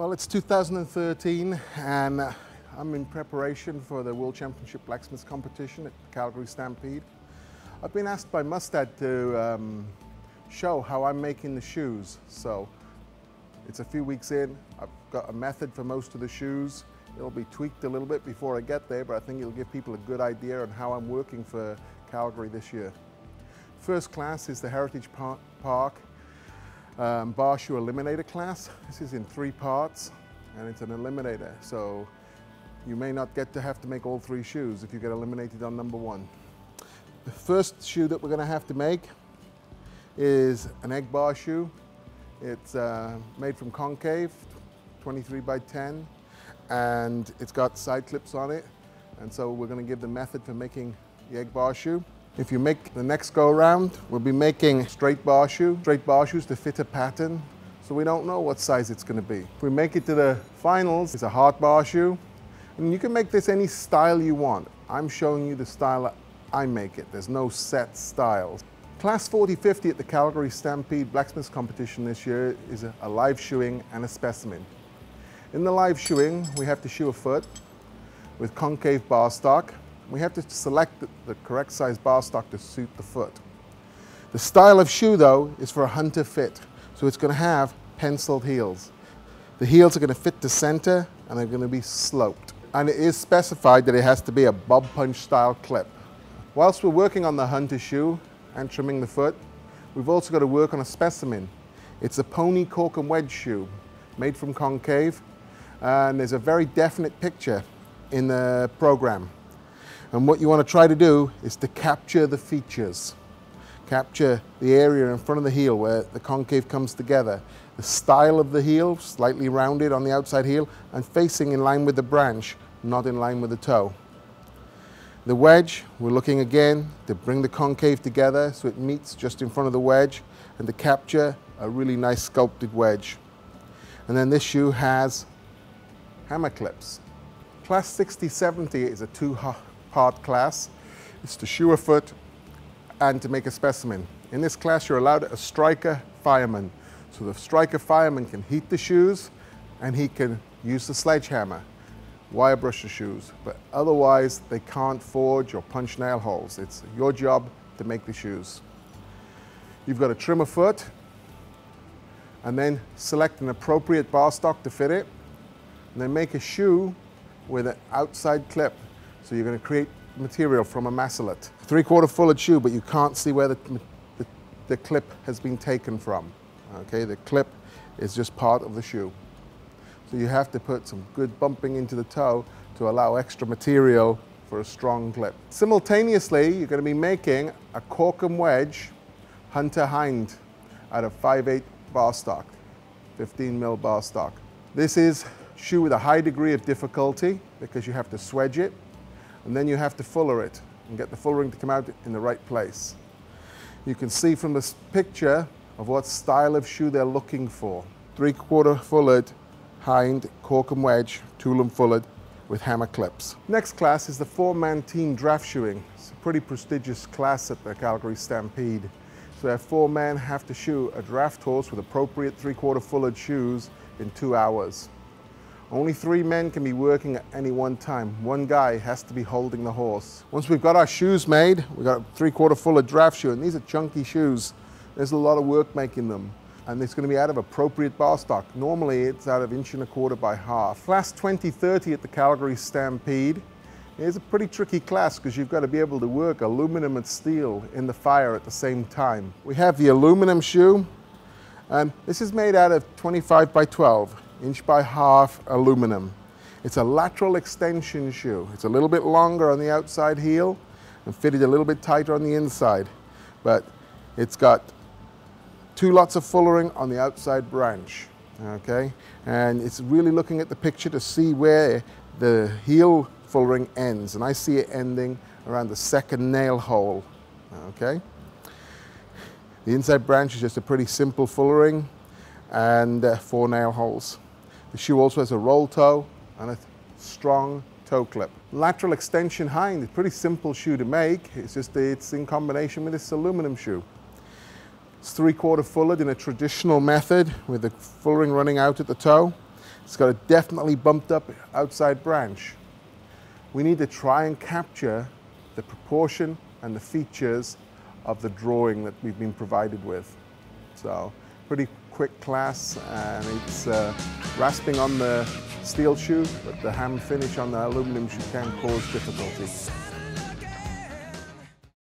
Well, it's 2013 and I'm in preparation for the World Championship Blacksmiths competition at the Calgary Stampede. I've been asked by Mustad to show how I'm making the shoes. So it's a few weeks in. I've got a method for most of the shoes. It'll be tweaked a little bit before I get there, but I think it'll give people a good idea on how I'm working for Calgary this year. First class is the Heritage Park bar shoe eliminator class. This is in 3 parts and it's an eliminator, so you may not get to have to make all 3 shoes if you get eliminated on number 1. The first shoe that we're going to have to make is an egg bar shoe. It's made from concave, 23 by 10, and it's got side clips on it, and so we're going to give the method for making the egg bar shoe. If you make the next go around, we'll be making straight bar shoes to fit a pattern, so we don't know what size it's going to be. If we make it to the finals, it's a heart bar shoe, and you can make this any style you want. I'm showing you the style I make it. There's no set styles. Class 40-50 at the Calgary Stampede Blacksmiths competition this year is a live shoeing and a specimen. In the live shoeing, we have to shoe a foot with concave bar stock. We have to select the correct size bar stock to suit the foot. The style of shoe, though, is for a hunter fit, so it's going to have penciled heels. The heels are going to fit the center and they're going to be sloped. And it is specified that it has to be a bob punch style clip. Whilst we're working on the hunter shoe and trimming the foot, we've also got to work on a specimen. It's a pony cork and wedge shoe made from concave, and there's a very definite picture in the program. And what you want to try to do is to capture the features. Capture the area in front of the heel where the concave comes together. The style of the heel, slightly rounded on the outside heel and facing in line with the branch, not in line with the toe. The wedge, we're looking again to bring the concave together so it meets just in front of the wedge and to capture a really nice sculpted wedge. And then this shoe has hammer clips. Class 60-70 is a 2-part class. It's to shoe a foot and to make a specimen. In this class you're allowed a striker fireman. So the striker fireman can heat the shoes and he can use the sledgehammer, wire brush the shoes, but otherwise they can't forge or punch nail holes. It's your job to make the shoes. You've got to trim a foot and then select an appropriate bar stock to fit it, and then make a shoe with an outside clip. So you're going to create material from a macelet. 3/4 fulled shoe, but you can't see where the clip has been taken from. Okay, the clip is just part of the shoe. So you have to put some good bumping into the toe to allow extra material for a strong clip. Simultaneously, you're going to be making a cork and wedge hunter hind out of 5/8 bar stock, 15 mil bar stock. This is shoe with a high degree of difficulty because you have to swedge it and then you have to fuller it and get the fullering to come out in the right place. You can see from this picture of what style of shoe they're looking for. 3/4 fulled hind, cork and wedge, tool and fulled with hammer clips. Next class is the 4-man team draft shoeing. It's a pretty prestigious class at the Calgary Stampede. So our 4 men have to shoe a draft horse with appropriate 3/4 fulled shoes in 2 hours. Only 3 men can be working at any one time. 1 guy has to be holding the horse. Once we've got our shoes made, we've got a 3/4 fulled draft shoe, and these are chunky shoes. There's a lot of work making them. And it's going to be out of appropriate bar stock. Normally it's out of 1.25 by 1/2. Class 20-30 at the Calgary Stampede is a pretty tricky class because you've got to be able to work aluminum and steel in the fire at the same time. We have the aluminum shoe, and this is made out of 25 by 12, 1 by 1/2 aluminum. It's a lateral extension shoe. It's a little bit longer on the outside heel and fitted a little bit tighter on the inside, but it's got 2 lots of fullering on the outside branch, okay? And it's really looking at the picture to see where the heel fullering ends, and I see it ending around the 2nd nail hole, okay? The inside branch is just a pretty simple fullering and 4 nail holes. The shoe also has a roll toe and a strong toe clip. Lateral extension hind is a pretty simple shoe to make. It's just it's in combination with this aluminum shoe. It's 3/4 fulled in a traditional method with the fullering running out at the toe. It's got a definitely bumped up outside branch. We need to try and capture the proportion and the features of the drawing that we've been provided with. So, pretty quick class, and it's rasping on the steel shoe, but the hand finish on the aluminum shoe can cause difficulty.